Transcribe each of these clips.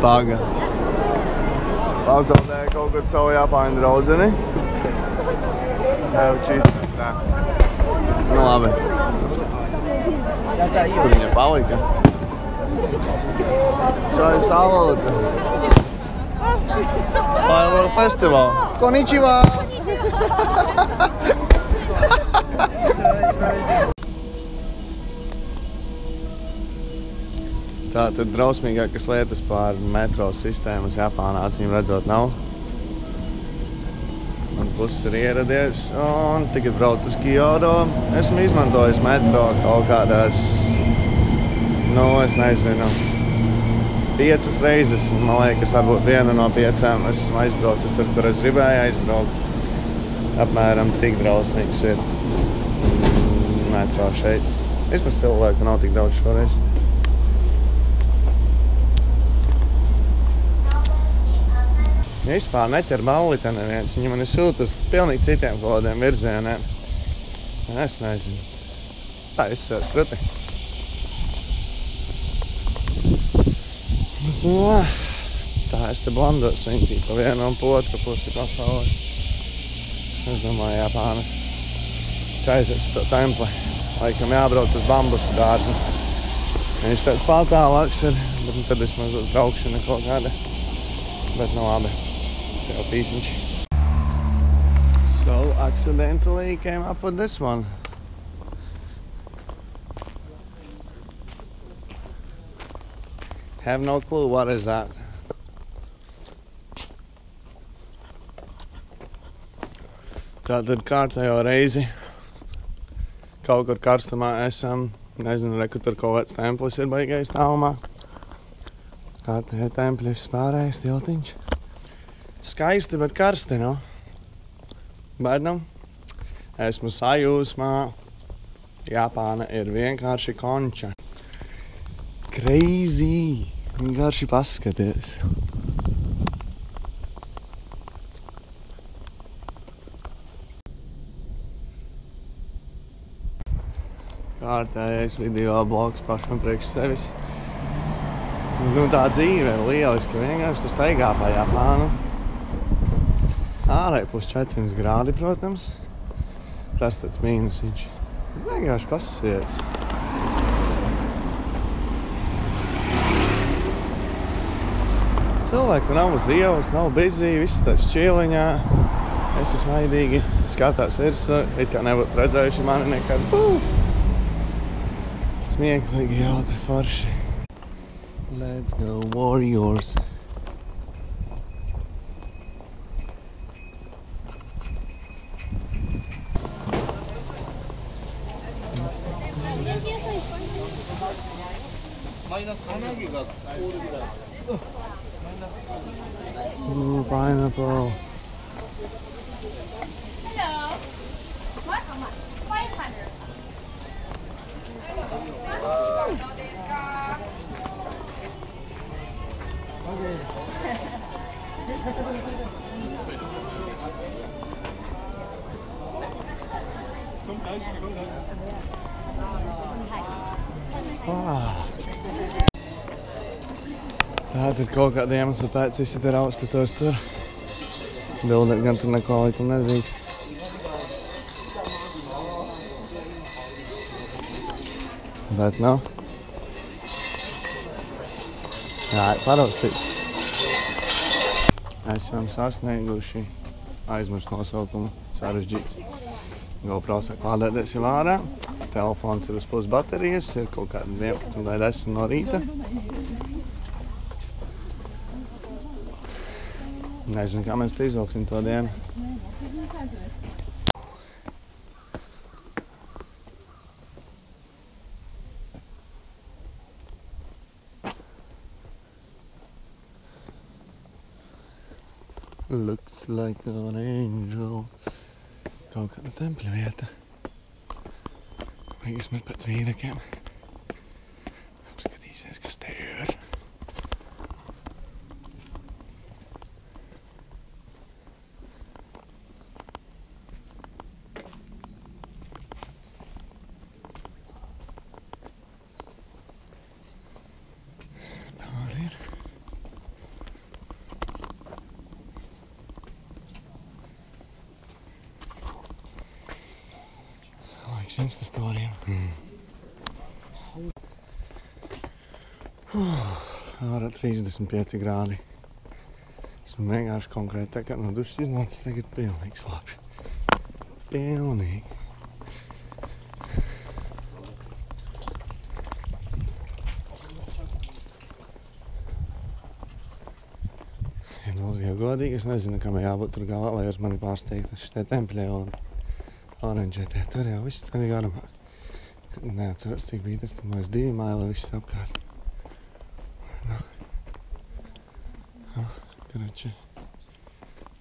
Paga. Pazaudēju kaut kur savu Japāņu draudzeni. Tev čīst. Tā. Nu labi. Kur viņa palika? Šo ir salota. Firework Festival. Konnichiwa! Tātad drausmīgākas lietas par metro sistēmas Japānā acīm redzot nav. Mans buss ir ieradies un tagad braucu uz Kyoto. Esmu izmantojis metro kaut kādās, es nezinu, 5 reizes. Man liekas, varbūt viena no 5 esmu aizbraucis tur, kur es gribēju aizbraukt. Apmēram tik drausmīgs ir metro šeit. Vismaz cilvēku nav tik daudz šoreiz. Ja vispār neķer balli te neviens, viņi mani sūta uz pilnīgi citiem kaut kādiem virzieniem. Es nezinu. Tā izsēs krati. Tā es te blandos viņķī pa vienu un pa otru pusi pasaulē. Es domāju, Japānas. Es aizies to templi. Laikam jābrauc uz bambusu dārzu. Viņš tāds patālāks ir, bet tad vismaz uz braukšana kaut kāda. Bet nu labi. Tev pīsiņš. So, accidentally came up with this one. Have no clue what is that. Tātad kārtējo reizi kaut kur karstumā esam. Nezinu, kur tur kaut kāds templis ir baigais tālumā. Kārtējo templis pārējais tiltiņš. Skaisti, bet karsti, no? Bet, esmu sajūsmā. Japāna ir vienkārši konča. Crazy! Vienkārši paskaties. Kārtējais video blogs pašam priekš sevis. Tā dzīve ir lieliska. Vienkārši tu staigā pa Japānu. Ārēji plus 400 grādi, protams. Tas tāds mīnusiņš. Vienkārši pasasies. Cilvēku nav uz ielas, nav busy, viss tāds čīliņā. Esi smaidīgi, skatās virsū, it kā nebūtu redzējuši mani nekad. Smieklīgi jautri forši. Let's go, Warriors! Ooh, pineapple. Hello. What? How much? 500. Tātad kaut kāda iemesla pēc visi te raustatos tur. Bildēt gan tur neko laikam nedrīkst. Bet Jā, paraustīt. Esam sasnieguši aizmirst nosaukumu sarežģīts. GoPro sāk lādēties jau ārā. Telefons ir uz puses baterijas, ir kaut kādi 11 vai 10 no rīta. Nezinu, kā mēs te izvilksim to dienu. Looks like an angel. Kaut kāda tempļa vieta. Vajag izmet pēc vīrakiem. Apskatīsies, kas te ir. Tā ir. Vajag Instastoriem. Ārā 35 grādi. Esmu vienkārši konkrēti tā kā no dušas iznācis, tagad pilnīgi slāpju. Pilnīgi. Ja godīgi, es nezinu, kam jābūt tur galā, lai jūs mani pārsteigtu šitie tempļie un oranžētie. Tur jau viss tā garumā. Neatceros, cik bija tas, tur 2 maili viss apkārt. Короче,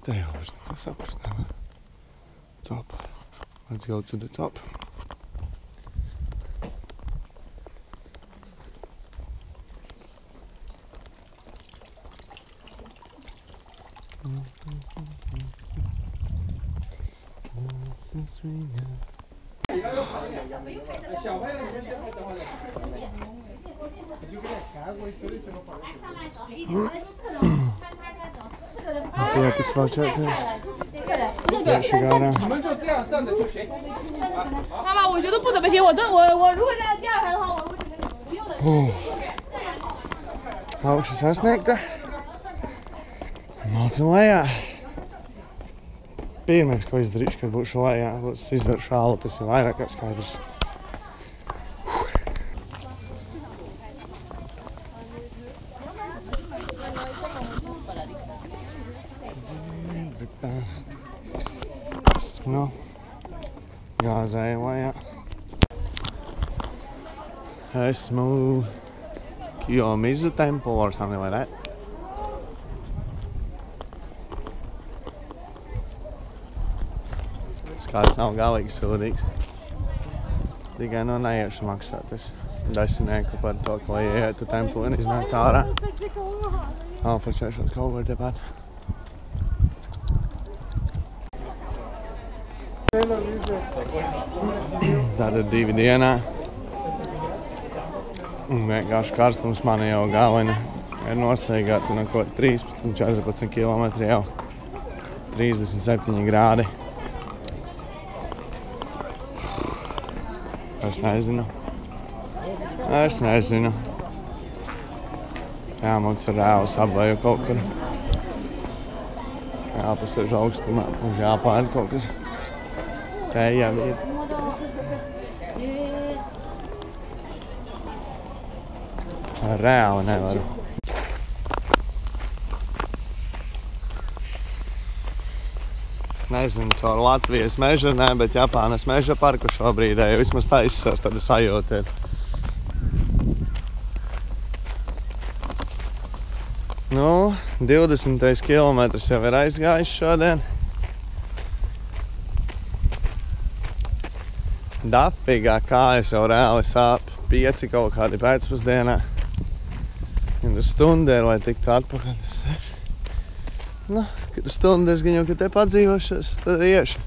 te jau vairs neko saprast nevar. Top. Let's go to the top. Pietiks vēl četies. Tieši garā. 妈妈，我觉得不怎么行。我如果在第2排的话，我会觉得不用的。Augša sasniegta. Malcam lejā. Pirmais, ko izdarīšu, kad būšu lejā, būs izdaru šālu, tas ir vairāk kā skaidrs. No, gāzēju lejā. Esmu Kiyomizu temple or something like that. Kāds nav galīgi sūdīgs. Tikai no neiešu maksā tas 10 par to, ko ieiet templi un iznākt ārā. Pačēšos kaut kur tepat. Tātad 2 dienā. Un vienkārši karstums mani jau galvena ir nosteigāta no kaut 13-14 kilometri jau 37 grādi. Es nezinu. Jā, mums ir rēvas apvaju kaut kur. Jāpasēž augstumā, mums jāpār kaut kas. Te jau ir. Reāli nevaru. Nezinu, caur Latvijas meža, ne, bet Japānas meža parku šobrīd, ja vismaz tā izsās tāda sajūta ir. Nu, 20. kilometrs jau ir aizgājis šodien. Dapīgā kājas jau reāli sāp, 5 kaut kādi pēcpusdienā. Un stunda ir, lai tiktu atpakaļ. Nu, kad stunda es gan jau, ka te padzīvošos, tad iešu.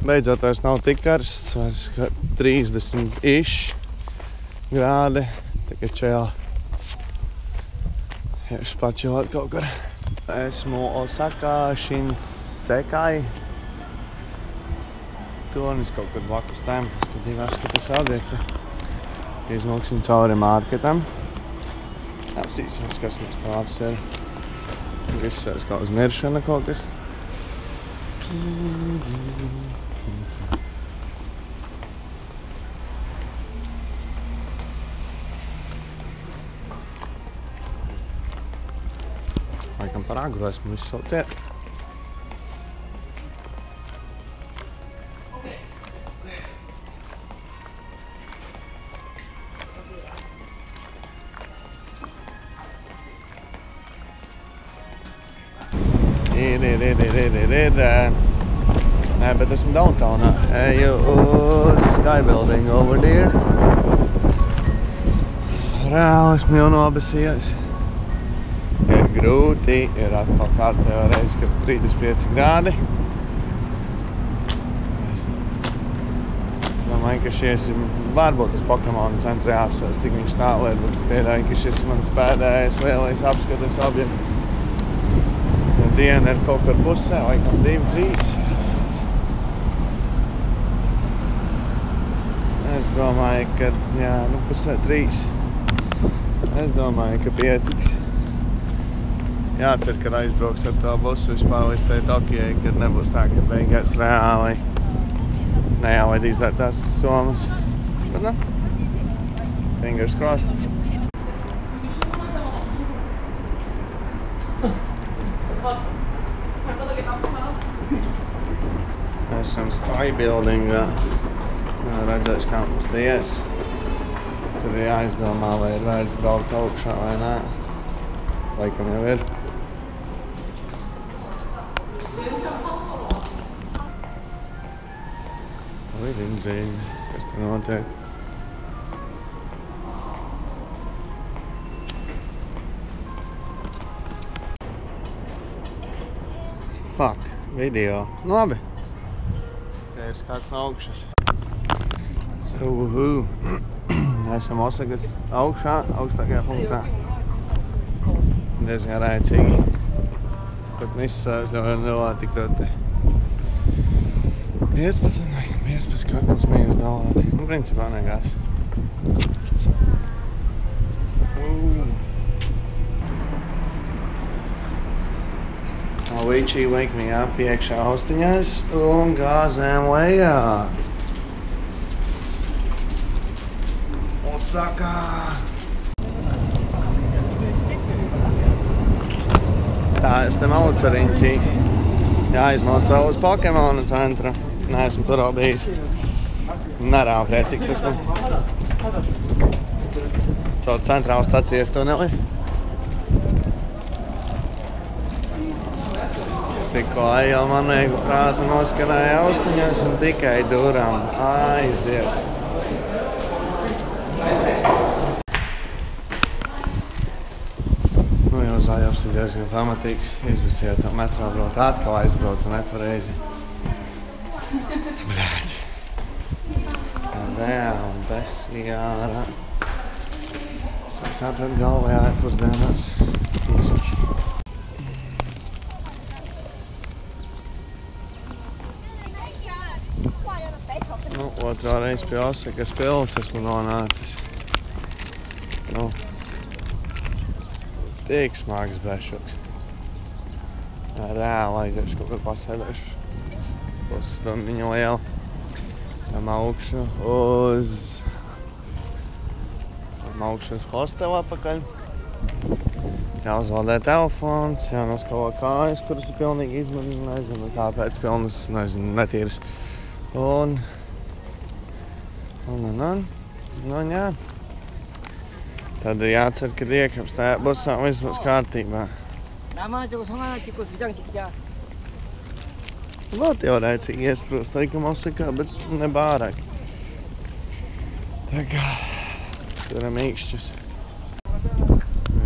Beidzot vairs nav tik karsts, vairs 30 grādi. Tikai čēl. Iešu pačilot kaut kur. Esmu Osaka Shinsekai. Turnis kaut kad blakus templis, tad ir jāskatās objekti. Izmoksim cauri marketam. Apsīsimies, kas mums tā labs ir. Viss sēs kā uz miršana kaut kas. Laikam par agru esmu visu savu ciet. Nē, bet esmu downtownā. Eju uz Sky Building over there. Reāli esmu jau nobesījies. Ir grūti, ir atkal kārtējā reize, kad 35 grādi. Es domāju, ka šies ir varbūt tas Pokemonu centrā jāapsēs, cik viņš tālu ir, bet es pieļauju, ka šis ir mans pēdējais lielais apskates objekts. Diena ir kaut kur pusē, laikam 2-3 apsēs. Es domāju, ka, jā, nu 2:30. Es domāju, ka pietiks. Jācer, ka aizbrauks ar to busu vispār līdz tai Tokijai, kad nebūs tā, ka beigās reāli nejālaid izdara tās somas. Bet, nu, fingers crossed. Esam skybuildingā. Redzēs, kā mums ties. Tur ir jāizdomā, vai ir vērts braukt augšā vai nē. Laikam jau ir. Lidinzīņi, kas tur notiek. Fuck, video. Nu labi. Te ir kāds no augšas. Esam Osakas augšā, augstākajā punktā. Diezgan rēcīgi. Pat nesasās ļoti tik ļoti. 15 karpus -$. Nu, principā negās. Avīčī wake me up iekšā austiņās un gāzēm lejā. Osaka! Tā, es te maucu riņķī. Jāizmauc vēl uz Pokemonu centru. Neesmu tur vēl bijis. Nerā priecīgs esmu. Caur centrālu stacijas tuneli. Tikko jau man vajag prātu noskanēja austiņās un tikai duram aiziet. Nu jau Zaļops ir diezgan pamatīgs. Izbisiet to metro braukt, atkal aizbraucu nepareizi. Bļāķi. Reāli besjāra. Sāpēt galvā ārpusdienās. Tīsiši. Nu, otrā reize pie Osakas pils esmu nonācis. Nu, tik smags bešoks. Reāli aiziešu kaut kur pasēdēšu. Pusstundiņa liela. Tam augšu uz hostelu apakaļ. Jāuzvaldē telefons, jānoskalo kājas, kuras ir pilnīgi nezinu, kāpēc pilnas, nezinu, netīras. Un jā. Tad jācer, kad iekāps tajā busā viss būs kārtībā. Ļoti jau rēcīgi iesprūst, laikam Osakā, bet ne bārāk. Tā kā turam īkšķis.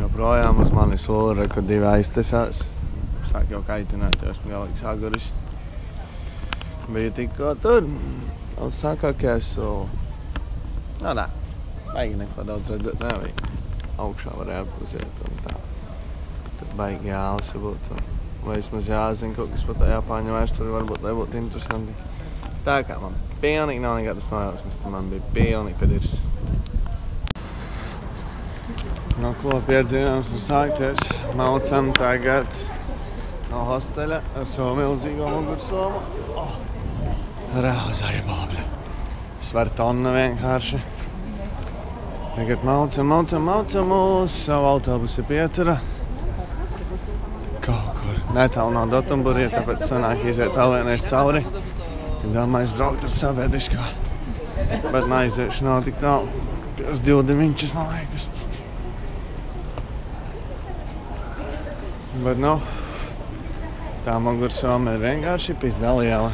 Joprojām uz mani sūra, kad divi aiztesās. Sāk jau kaitināt, jo esmu galīgi saguris. Bija tikko tur. Un saka, ka esmu... Nu tā, baigi neko daudz redzēt nevajag. Augšā varēja appusiet un tā. Tad baigi jālasa būt. Vai vismaz jāzina kaut kas par tā Japāņu vēsturi, varbūt nebūtu interesanti. Tā kā man pilnīgi nav nekādas nojausmas, tad man bija pilnīgi pedirs. No ko piedzīvojums var sākties? Maucam tagad no hosteļa ar savu milzīgo mugursomu. Reāli zajabābļa. Sver tonna vienkārši. Tagad maucam uz savu autobusi pietara. Kaut kur netālu no Dotumburija, tāpēc sanāk iziet vēl vienreiz cauri. Domāju braukt ar sabiedrisko. Bet neaiziešu nav tik tālu. Uz 20 minčus, man liekas. Bet nu, tā mugursoma ir vienkārši pizda liela.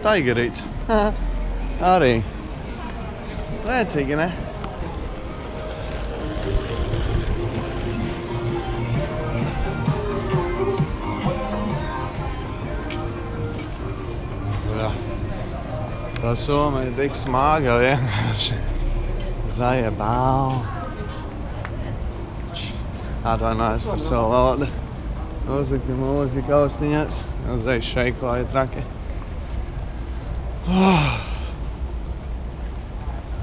Taigerīts. Arī. Rēcīgi, ne? Tā soma ir tik smaga vienkārši. Zajabāl. Atvainojos par savu valodu. Uzlikti mūzika austiņās. Uzreiz šeikoja traki.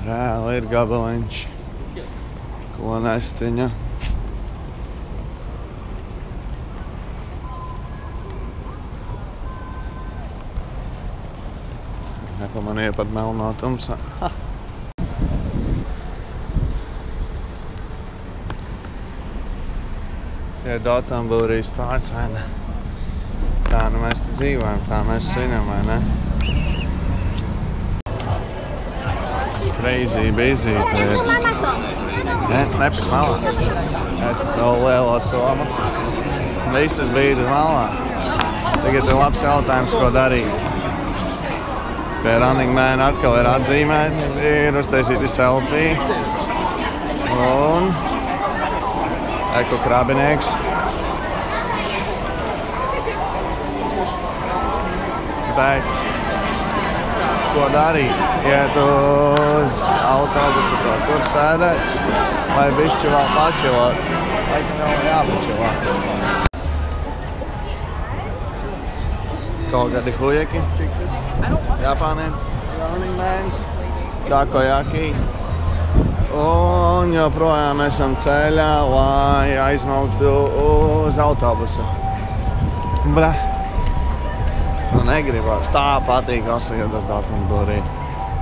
Reāli ir gabaliņš. Ko nestiņa. Nepamanīja pat melnā tumsā. Ja Dotonburī Starcaina. Tā nu mēs te dzīvojam, tā mēs svinam, vai ne? Crazy busy te ir. Viens nepis malā. Es savu lielo somu. Visas bīdas malā. Tagad ir labs jautājums, ko darīt. Pie Running Man atkal ir atzīmēts, ir uztaisīti selfie. Un eko krabinieks. Bet ko darīt? Iet uz autobusu, tur sēdēt, vai bišķi vēl pačilot. Laikam vēl jāpačilot. Kaut kādi hujeki, čikas, Japānietis, Running Mans, takoyaki. Un joprojām esam ceļā, lai aizmauktu uz autobusu. Bļa. Nu negribās, tā patīk Osajodas Dotonburī.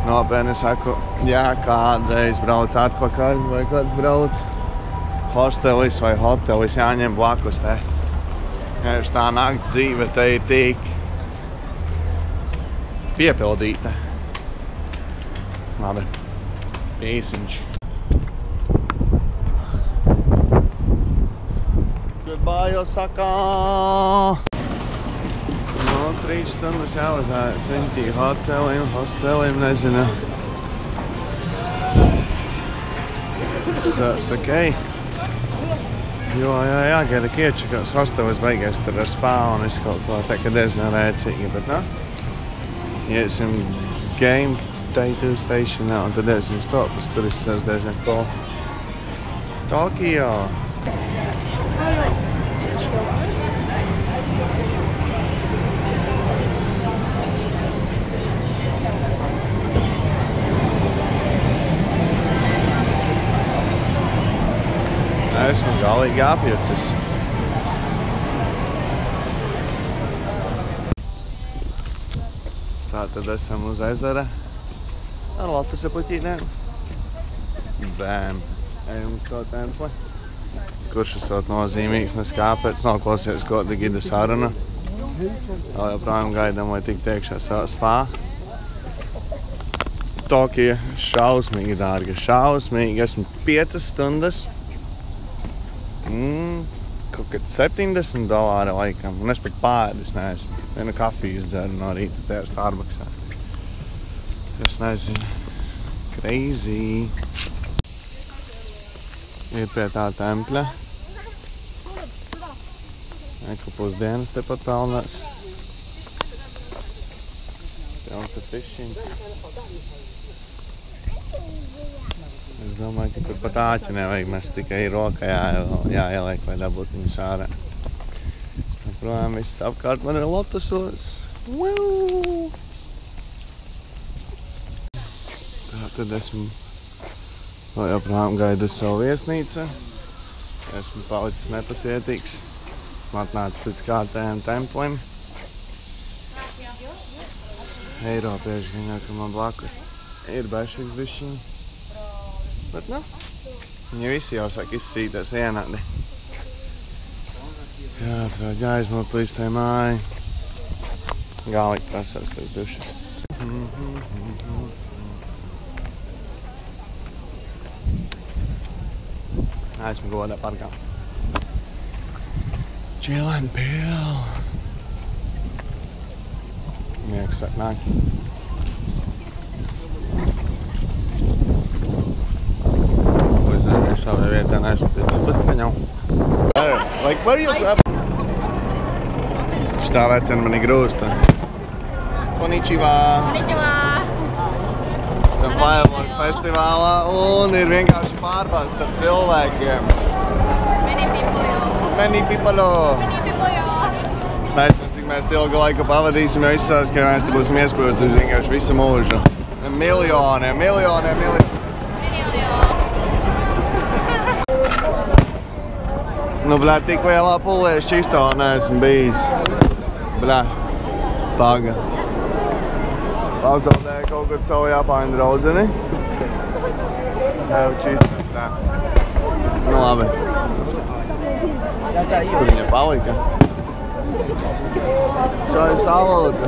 Nopietni saku, ja kādreiz brauc atpakaļ vai kāds brauc hostelis vai hotelis, jāņem blakus te. Ja tā nakts dzīve te ir tik piepildīta. Labi, pīsiņš. Goodbye, Osaka! No, 3 stundas jāuzējas riņķī hostelim, nezinu. It's okay. Jo, jāgaida kiečakās hostelis beigās tur ar spā un visu kaut ko, tā kā diezgan rēcīgi, bet, nu? Iesim Game Tattoo Stationā un tad iesim stopus, tur izsās diezgan cool. Tokio! Esmu galīgi apjucis. Tātad esam uz ezera ar lotusa puķīnēm. Bēm! Ejam uz to templi. Kurš esot nozīmīgs, nes kāpēc noklausies kāda gida saruna. Vēl joprojām gaidām, lai tiktu iekšā savā spā. Tokija šausmīgi dārga, šausmīgi. Esmu 5 stundas. Kaut kad $70 laikam. Un es pat pāēdis neesmu. Vienu kafiju izdzeru no rīta tajā Starbucksā. Es nezinu. Crazy. Ir pie tā tempļa. Eko pusdienas tepat pelnās. Pilns ar fišiņu. Es domāju, ka tur pat āķi nevajag, mēs tikai rokā jāieliek, vai dabūt viņus ārā. Projām viss apkārt man ir lotusos. Tātad esmu vēl joprojām gaidu uz savu viesnīcu. Esmu palicis nepacietīgs. Atnācis līdz kārtējiem templim. Eiropieši gan jau, ka man blakus ir bešīgs bišķiņi. Bet, nu, viņi visi jau saka izsīties vienādi. Jāatrod jāizmot līdz tai māju. Galīgi prasās pēc dušas. Esmu godā parkā. Chill and pill. Miegs sāk nāk. Savā vietā neesmu ticis, bet paņau. Like, where are you from? Šitā vecena mani grūsta. Konnichiwa! Konnichiwa! Esam Firework festivālā un ir vienkārši pārbāzts ar cilvēkiem. Many people. many people. Es nezinu, cik mēs ilgu laiku pavadīsim, jo izsās, ka mēs te būsim iesprūsti vienkārši visu mūžu. Miljoniem. Nu, blē, tik lielā pulē šķistā neesmu bijis. Blē, paga. Pazaudēju kaut kur savu Japāņu draudzeni. Ev čista, blē. Nu, labi. Kur viņa palika? Čau, salūta.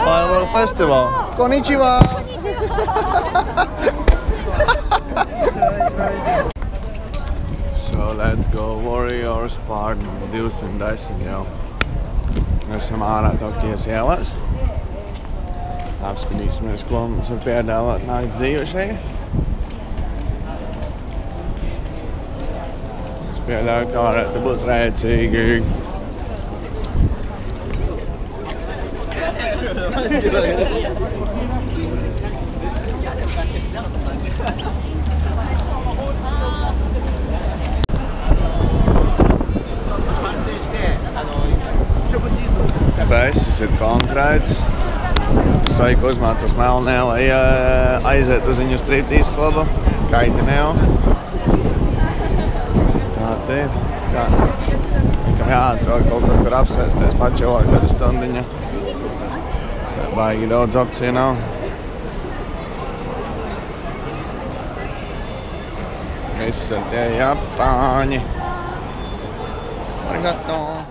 Firework Festival. Konnichiwa! So let's go Warriors part 210 jau. Esam ārā Tokijas ielās. Apskatīsimies, ko mums var piedāvāt nākt dzīve šeit. Es pieļauju, ka varētu būt rēcīgi. Besis ir konkrēts. Saika uzmācās Melnē, lai aiziet uz viņu striptīz klubu. Kaitineo. Tā te ir. Kam jāatrod kaut kur apsēsties, pačelot kādu stundiņu. Baigi daudz opciju nav. Viss ir tie Japāņi. Arigato!